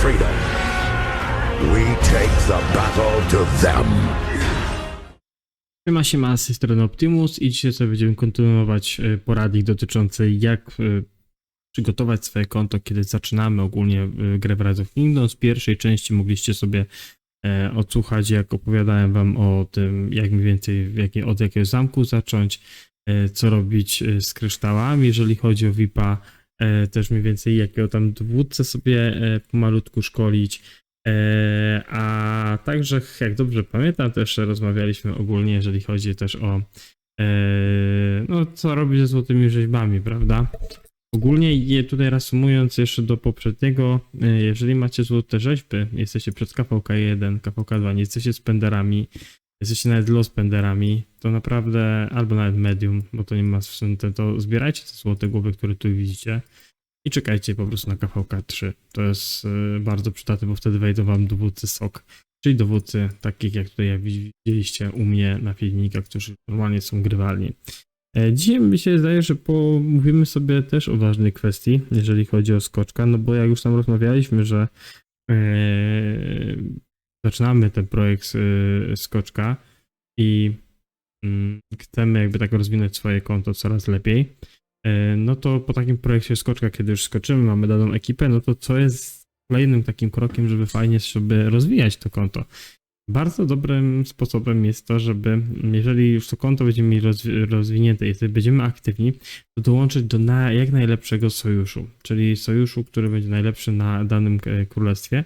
freedom. We take the battle to them. Siema, z tej strony Optimus i dzisiaj sobie będziemy kontynuować poradnik dotyczący jak przygotować swoje konto, kiedy zaczynamy ogólnie grę w Rise of Kingdoms. Z pierwszej części mogliście sobie odsłuchać, jak opowiadałem wam o tym, jak mniej więcej od jakiego zamku zacząć, co robić z kryształami, jeżeli chodzi o VIP-a, też mniej więcej jakiego tam dowódcę sobie pomalutku szkolić. A także, jak dobrze pamiętam, też rozmawialiśmy ogólnie, jeżeli chodzi też o no, co robić ze złotymi rzeźbami, prawda? Ogólnie tutaj reasumując jeszcze do poprzedniego, jeżeli macie złote rzeźby, jesteście przed KVK1, KVK2, nie jesteście spenderami, jesteście nawet low spenderami, to naprawdę, albo nawet medium, bo to nie ma sensu, to zbierajcie te złote głowy, które tu widzicie. I czekajcie po prostu na KVK3. To jest bardzo przydatne, bo wtedy wejdą wam dowódcy SOK, czyli dowódcy takich jak tutaj jak widzieliście u mnie na filmikach, którzy normalnie są grywalni. Dzisiaj mi się zdaje, że pomówimy sobie też o ważnej kwestii, jeżeli chodzi o skoczka, no bo jak już tam rozmawialiśmy, że zaczynamy ten projekt skoczka i chcemy jakby tak rozwinąć swoje konto coraz lepiej. No to po takim projekcie skoczka, kiedy już skoczymy, mamy daną ekipę, no to co jest kolejnym takim krokiem, żeby fajnie sobie rozwijać to konto? Bardzo dobrym sposobem jest to, żeby jeżeli już to konto będziemy mieli rozwinięte, jeżeli będziemy aktywni, to dołączyć do jak najlepszego sojuszu, czyli sojuszu, który będzie najlepszy na danym królestwie.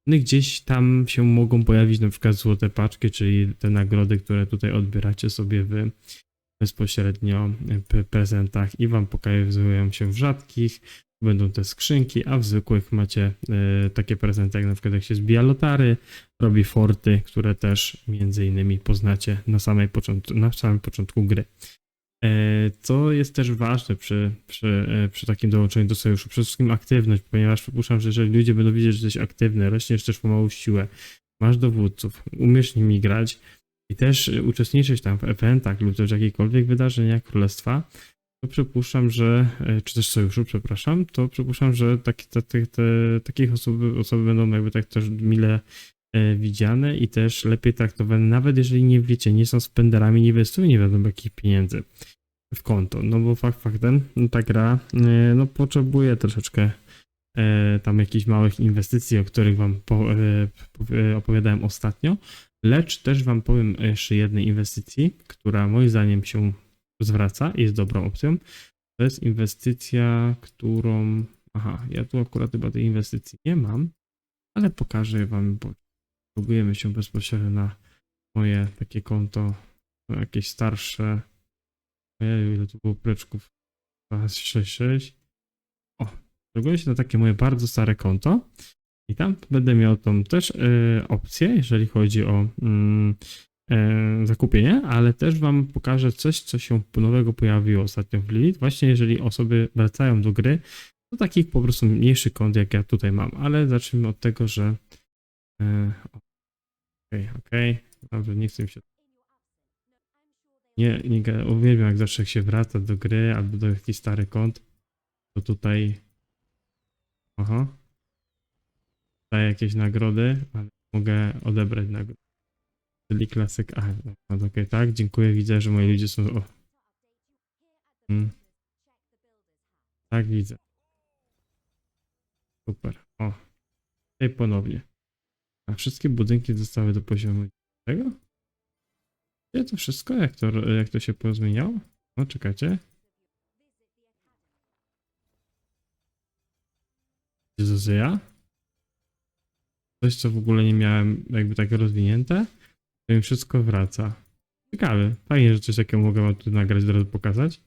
No i gdzieś tam się mogą pojawić na przykład złote paczki, czyli te nagrody, które tutaj odbieracie sobie bezpośrednio w prezentach i wam pokazują się w rzadkich, będą te skrzynki, a w zwykłych macie takie prezenty, jak na przykład jak się zbija lotary, robi forty, które też między innymi poznacie na samym początku gry. Co jest też ważne przy takim dołączeniu do sojuszu, przede wszystkim aktywność, ponieważ przypuszczam, że jeżeli ludzie będą widzieć, że jesteś aktywny, rośniesz też pomału siłę, masz dowódców, umiesz nimi grać, i też uczestniczyć tam w eventach lub też w jakichkolwiek wydarzeniach królestwa, to przypuszczam, że, czy też sojuszu, przepraszam, to przypuszczam, że takich osoby będą jakby tak też mile widziane i też lepiej traktowane, nawet jeżeli nie wiecie, nie są spenderami, nie inwestują nie wiadomo jakich pieniędzy w konto, no bo faktem, no ta gra no potrzebuje troszeczkę tam jakichś małych inwestycji, o których wam opowiadałem ostatnio. Lecz też wam powiem jeszcze jednej inwestycji, która moim zdaniem się zwraca i jest dobrą opcją. To jest inwestycja, którą... Aha, ja tu akurat chyba tej inwestycji nie mam, ale pokażę wam, bo logujemy się bezpośrednio na moje takie konto, jakieś starsze. Ile tu było pleczków? 266. O, loguję się na takie moje bardzo stare konto. I tam będę miał tą też opcję, jeżeli chodzi o zakupienie, ale też wam pokażę coś, co się nowego pojawiło ostatnio w Lilith. Właśnie jeżeli osoby wracają do gry, to takich po prostu mniejszych kont, jak ja tutaj mam. Ale zacznijmy od tego, że okej. Dobrze, nie chcę mi się... Nie uwielbiam, jak zawsze jak się wraca do gry albo do jakichś starych kont, to tutaj... Aha. Daję jakieś nagrody, ale mogę odebrać nagrody. Czyli klasyk. Okej, tak, dziękuję, widzę, że moi ludzie są... O. Tak, widzę. Super. O. I ponownie. A wszystkie budynki zostały do poziomu tego? Gdzie to wszystko? Jak to się pozmieniało? No, czekajcie. Jezusia? Coś, co w ogóle nie miałem jakby tak rozwinięte, to mi wszystko wraca. Ciekawe. Fajnie, że coś takiego mogę wam tu nagrać, zaraz pokazać.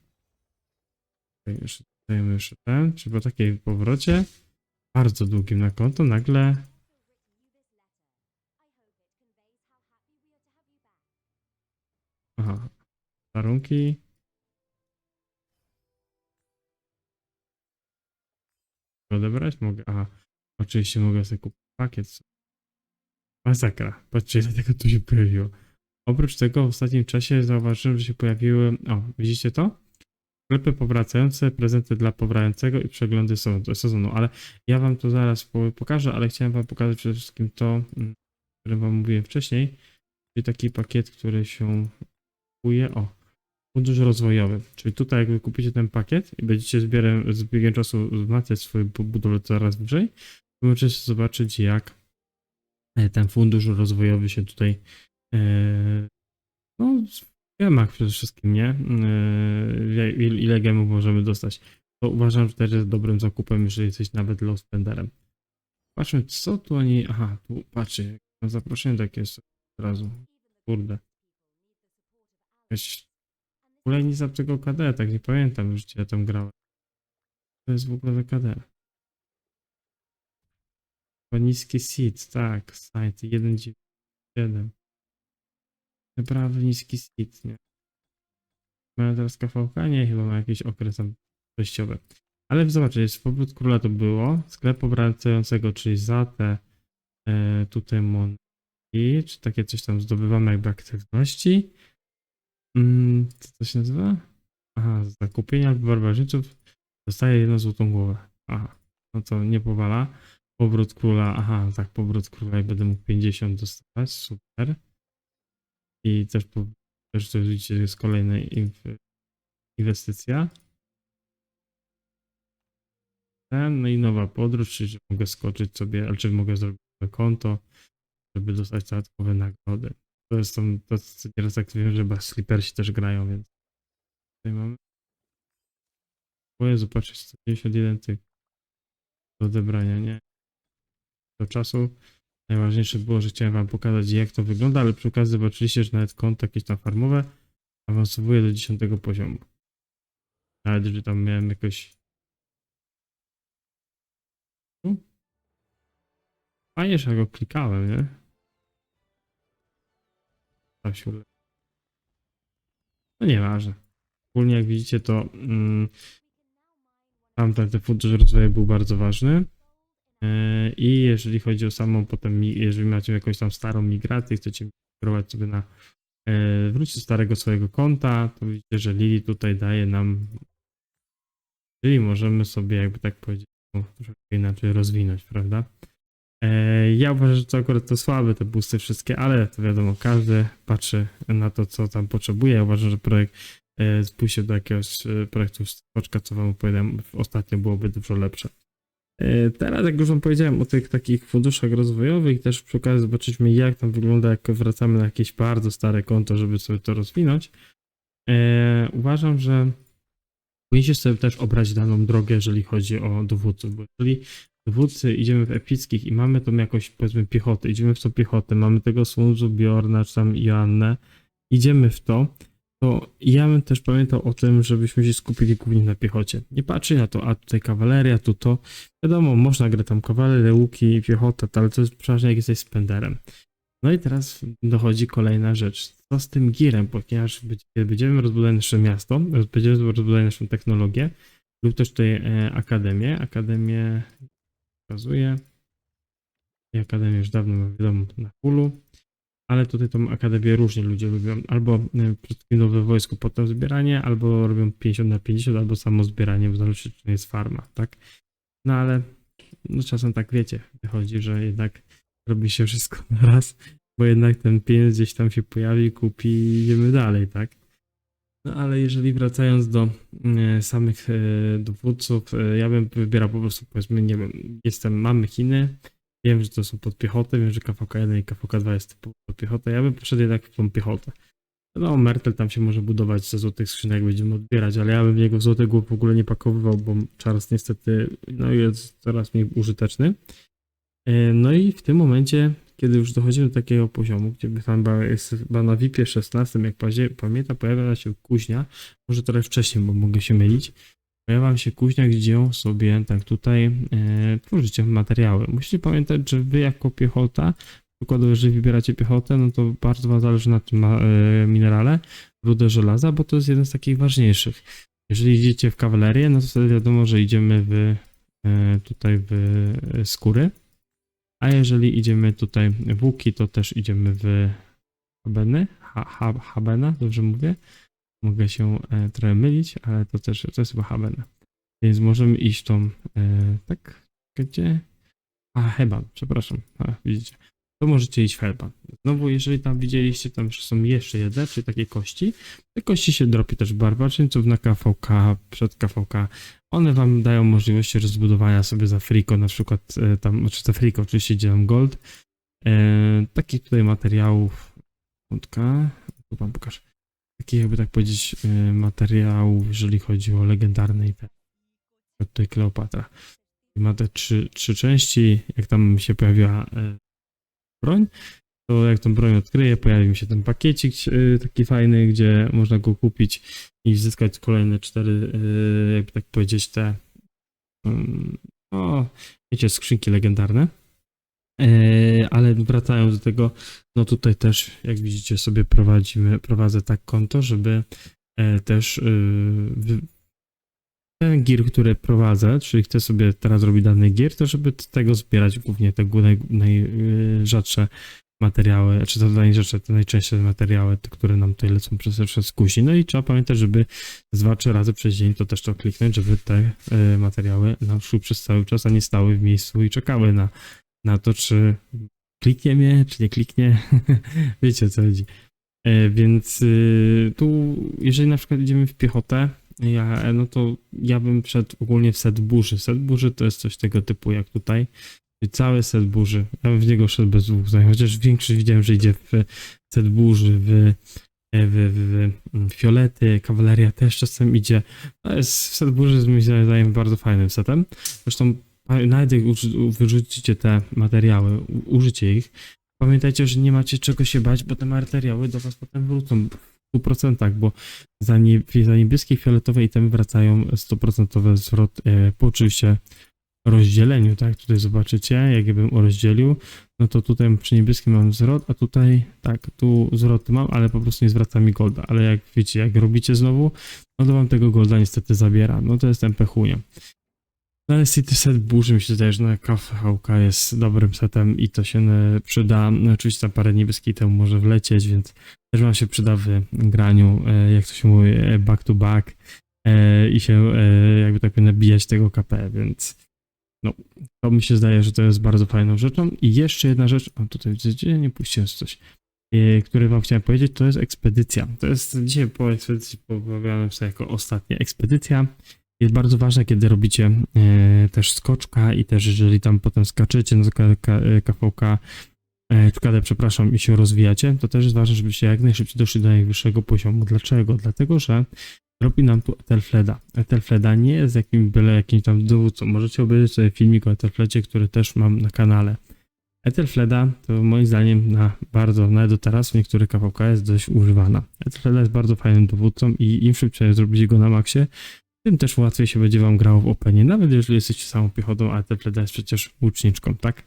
Okay, dajemy jeszcze ten, czy po takiej powrocie, bardzo długim na konto, nagle... Aha. Warunki. Odebrać? Mogę. Aha. Oczywiście mogę sobie kupić pakiet. Masakra. Patrzcie, ile tego tu się pojawiło. Oprócz tego w ostatnim czasie zauważyłem, że się pojawiły... O, widzicie to? sklepy powracające, prezenty dla powracającego i przeglądy sezonu. Ale ja wam to zaraz pokażę, ale chciałem wam pokazać przede wszystkim to, o którym wam mówiłem wcześniej, czyli taki pakiet, który się kupuje. O, fundusz rozwojowy. Czyli tutaj jak wy kupicie ten pakiet i będziecie z biegiem czasu wzmacniać swoją budowlę coraz wyżej, to możecie zobaczyć, jak ten fundusz rozwojowy się tutaj no, w gemach przede wszystkim, nie? Ile gemów możemy dostać. To uważam, że też jest dobrym zakupem, jeżeli jesteś nawet low spenderem. Patrzmy, co tu oni... Aha, tu patrzcie, zaproszenie takie jest od razu. Kurde. Jakaś kolejnica tego KD, tak nie pamiętam już, gdzie ja tam grałem. To jest w ogóle KD. Chyba niski seed, tak, site 1.9.7. Naprawdę niski seed, nie? Mają teraz KVK? Nie, chyba ma jakiś okres tam przejściowy. Ale zobaczcie, jest powrót króla to było. Sklep obracającego, czyli za te tutaj monety, czy takie coś tam zdobywamy jakby aktywności. Co to się nazywa? Aha, zakupienia albo barbarzyńców dostaje 1 złotą głowę. Aha, no to nie powala. Powrót króla, aha, tak, powrót króla i będę mógł 50 dostawać, super. I też to widzicie, jest kolejna inwestycja. No i nowa podróż, czyli że mogę skoczyć sobie, ale czy mogę zrobić nowe konto, żeby dostać dodatkowe nagrody. To jest tam, to nieraz tak wiem, że chyba Slippersi też grają, więc tutaj mamy. O Jezu, patrzcie, 151 tych do odebrania, nie? Do czasu. Najważniejsze było, że chciałem wam pokazać, jak to wygląda, ale przy okazji zobaczyliście, że nawet konto jakieś tam farmowe awansowuje do 10 poziomu. Nawet, że tam miałem jakoś... Fajnie, że go klikałem, nie? Tam się no nieważne. Ogólnie jak widzicie, to tamten fundusz rozwoju był bardzo ważny. I jeżeli chodzi o samą potem, jeżeli macie jakąś tam starą migrację, chcecie migrować sobie na wrócić do starego swojego konta, to widzicie, że Lili tutaj daje nam, czyli możemy sobie jakby tak powiedzieć, troszeczkę inaczej rozwinąć, prawda? Ja uważam, że to akurat to słabe, te boosty wszystkie, ale to wiadomo, każdy patrzy na to, co tam potrzebuje. Ja uważam, że projekt pójście do jakiegoś projektu skoczka, co wam opowiadałem ostatnio, byłoby dużo lepsze. Teraz, jak już wam powiedziałem o tych takich funduszach rozwojowych, też przy okazji zobaczyliśmy, jak tam wygląda, jak wracamy na jakieś bardzo stare konto, żeby sobie to rozwinąć. Uważam, że powinniście sobie też obrać daną drogę, jeżeli chodzi o dowódców, bo jeżeli dowódcy idziemy w epickich i mamy tą jakąś, powiedzmy, piechotę, idziemy w tą piechotę, mamy tego Sunzu, Bjorna, czy tam Joannę, idziemy w to ja bym też pamiętał o tym, żebyśmy się skupili głównie na piechocie. Nie patrzeć na to, a tutaj kawaleria, tu to. Wiadomo, można grać tam kawalerię, łuki i piechotę, ale to jest przeważnie jak jesteś spenderem. No i teraz dochodzi kolejna rzecz. Co z tym girem? Ponieważ kiedy będziemy rozbudować nasze miasto, będziemy rozbudować naszą technologię lub też tutaj Akademię pokazuję. I Akademię już dawno mam wiadomo na hulu. Ale tutaj tą akademię różnie ludzie lubią. Albo przede wszystkim nowe wojsko, potem zbieranie, albo robią 50/50, albo samo zbieranie, w zależności czy jest farma, tak? No ale no czasem tak wiecie, wychodzi, że jednak robi się wszystko na raz, bo jednak ten pieniądz gdzieś tam się pojawi, kupi i idziemy dalej, tak? No ale jeżeli wracając do samych dowódców, ja bym wybierał po prostu, powiedzmy, nie wiem, mamy Chiny, wiem, że to są pod piechotę, wiem, że KVK1 i KVK2 jest typowo pod piechotę, ja bym poszedł jednak w tą piechotę. No, Mertel tam się może budować ze złotych skrzynek, będziemy odbierać, ale ja bym w niego w złote głów w ogóle nie pakowywał, bo Charles niestety no, jest coraz mniej użyteczny. No i w tym momencie, kiedy już dochodzimy do takiego poziomu, gdzie jest chyba na VIP-ie 16, jak pamiętam, pojawia się kuźnia, może trochę wcześniej, bo mogę się mylić, pojawia się kuźnia, gdzie sobie tak tutaj tworzycie materiały. Musicie pamiętać, że wy jako piechota, przykładowo, jeżeli wybieracie piechotę, no to bardzo wam zależy na tym minerale, rudę żelaza, bo to jest jeden z takich ważniejszych. Jeżeli idziecie w kawalerię, no to wtedy wiadomo, że idziemy tutaj w skóry. A jeżeli idziemy tutaj w łuki, to też idziemy w habeny, habena, dobrze mówię? mogę się trochę mylić, ale to też, to jest chyba Haben. Więc możemy iść tą, tak, gdzie? A, Heban, przepraszam, widzicie. To możecie iść w Heban. Znowu, jeżeli tam widzieliście, tam są jeszcze jedne, czyli takie kości. Te kości się dropi też barbarzyńców na KVK, przed KVK. One wam dają możliwość rozbudowania sobie za friko, na przykład tam, znaczy za friko oczywiście idzie nam gold. Takich tutaj materiałów, tu wam pokażę. Takich jakby tak powiedzieć materiałów, jeżeli chodzi o legendarne i te. Tutaj Kleopatra. Ma te trzy części, jak tam się pojawiła broń, to jak tą broń odkryję, pojawi mi się ten pakiecik taki fajny, gdzie można go kupić i zyskać kolejne 4, jakby tak powiedzieć, te no, wiecie, skrzynki legendarne. Ale wracając do tego, no tutaj też, jak widzicie, sobie prowadzę tak konto, żeby też ten gear, który prowadzę, czyli chcę sobie teraz robić dany gear, to żeby z tego zbierać głównie te najrzadsze materiały, czy to najrzadsze, te najczęstsze materiały, te, które nam tutaj lecą przez kusi. No i trzeba pamiętać, żeby z 2-3 razy przez dzień to też to kliknąć, żeby te materiały nam szły przez cały czas, a nie stały w miejscu i czekały na to, czy kliknie mnie, czy nie kliknie. Wiecie, o co chodzi. Więc tu, jeżeli na przykład idziemy w piechotę, no to ja bym wszedł ogólnie w set burzy. Set burzy to jest coś tego typu jak tutaj. Cały set burzy. Ja bym w niego szedł bez dwóch zdań, chociaż większość widziałem, że idzie w set burzy, w fiolety, kawaleria też czasem idzie. To jest set burzy, z moim zdaniem, bardzo fajnym setem. Zresztą nawet jak wyrzucicie te materiały, użycie ich, pamiętajcie, że nie macie czego się bać, bo te materiały do was potem wrócą w 100%, bo za niebieskie i fioletowe itemy wracają 100% zwrot po oczywiście rozdzieleniu, tak? Tutaj zobaczycie, jak ja bym rozdzielił, no to tutaj przy niebieskim mam zwrot, a tutaj tak, tu zwroty mam, ale po prostu nie zwraca mi golda, ale jak wiecie, jak robicie znowu, no to wam tego golda niestety zabiera, no to jest ten pechunia. No ale City set burzy mi się zdaje, że na KVK jest dobrym setem i to się przyda. No, oczywiście tam parę niebieskich temu może wlecieć, więc też wam się przyda w graniu, jak to się mówi, back to back i się jakby tak powiem nabijać tego KP, więc no to mi się zdaje, że to jest bardzo fajną rzeczą. I jeszcze jedna rzecz, o tutaj widzicie, nie puściłem coś, które wam chciałem powiedzieć, to jest ekspedycja. To jest dzisiaj po ekspedycji pobawiałem sobie jako ostatnia ekspedycja. Jest bardzo ważne, kiedy robicie też skoczka i też jeżeli tam potem skaczecie na KVK, przepraszam, i się rozwijacie, to też jest ważne, żebyście jak najszybciej doszli do najwyższego poziomu. Dlaczego? Dlatego, że robi nam tu Ethelfleda. Ethelfleda nie jest jakimś tam dowódcą. Możecie obejrzeć sobie filmik o Ethelfledzie, który też mam na kanale. Ethelfleda to moim zdaniem nawet do teraz w niektórych KVK jest dość używana. Ethelfleda jest bardzo fajnym dowódcą i im szybciej zrobicie go na maksie, tym też łatwiej się będzie wam grało w Openie, nawet jeżeli jesteście samą piechotą, a Ethelfleda jest przecież łuczniczką, tak?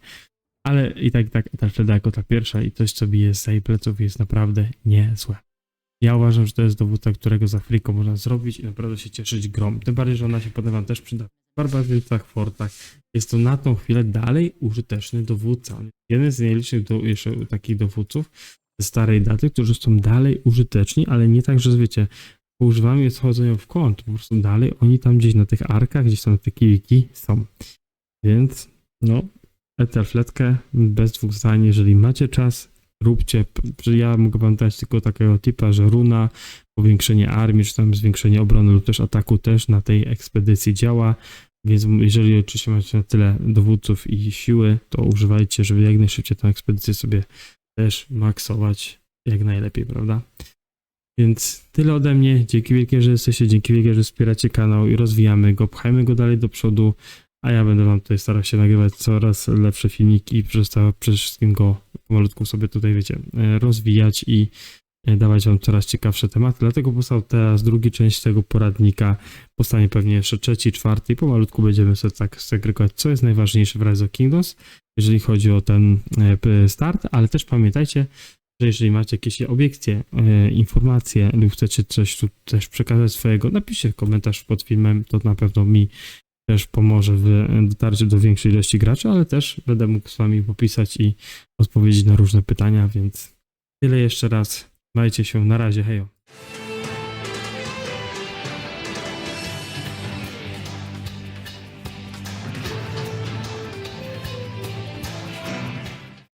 Ale i tak Ethelfleda jako ta pierwsza i coś, co bije z jej pleców, jest naprawdę niezłe. Ja uważam, że to jest dowódca, którego za friko można zrobić i naprawdę się cieszyć grom. Tym bardziej, że ona się potem wam też przyda w barbarzyńcach, fortach. Jest to na tą chwilę dalej użyteczny dowódca. On jest jeden z najlicznych jeszcze takich dowódców ze starej daty, którzy są dalej użyteczni, ale nie tak, że wiecie, używamy je wchodzenia w kąt, po prostu dalej oni tam gdzieś na tych arkach, gdzieś tam na te kijki są. Więc no, Ethelfledkę bez dwóch zdań, jeżeli macie czas, róbcie. Ja mogę wam dać tylko takiego tipa, że runa, powiększenie armii, czy tam zwiększenie obrony lub też ataku też na tej ekspedycji działa, więc jeżeli oczywiście macie na tyle dowódców i siły, to używajcie, żeby jak najszybciej tę ekspedycję sobie też maksować jak najlepiej, prawda? Więc tyle ode mnie. Dzięki wielkie, że jesteście, dzięki wielkie, że wspieracie kanał i rozwijamy go, pchajmy go dalej do przodu, a ja będę wam tutaj starał się nagrywać coraz lepsze filmiki i przede wszystkim go pomalutku sobie tutaj, wiecie, rozwijać i dawać wam coraz ciekawsze tematy. Dlatego powstał teraz drugi część tego poradnika, powstanie pewnie jeszcze trzeci, czwarty i pomalutku będziemy sobie tak segregować, co jest najważniejsze w Rise of Kingdoms, jeżeli chodzi o ten start, ale też pamiętajcie, że jeżeli macie jakieś obiekcje, informacje lub chcecie coś tu też przekazać swojego, napiszcie komentarz pod filmem, to na pewno mi też pomoże w dotarciu do większej ilości graczy, ale też będę mógł z wami popisać i odpowiedzieć na różne pytania, więc tyle jeszcze raz. Majcie się, na razie, hejo.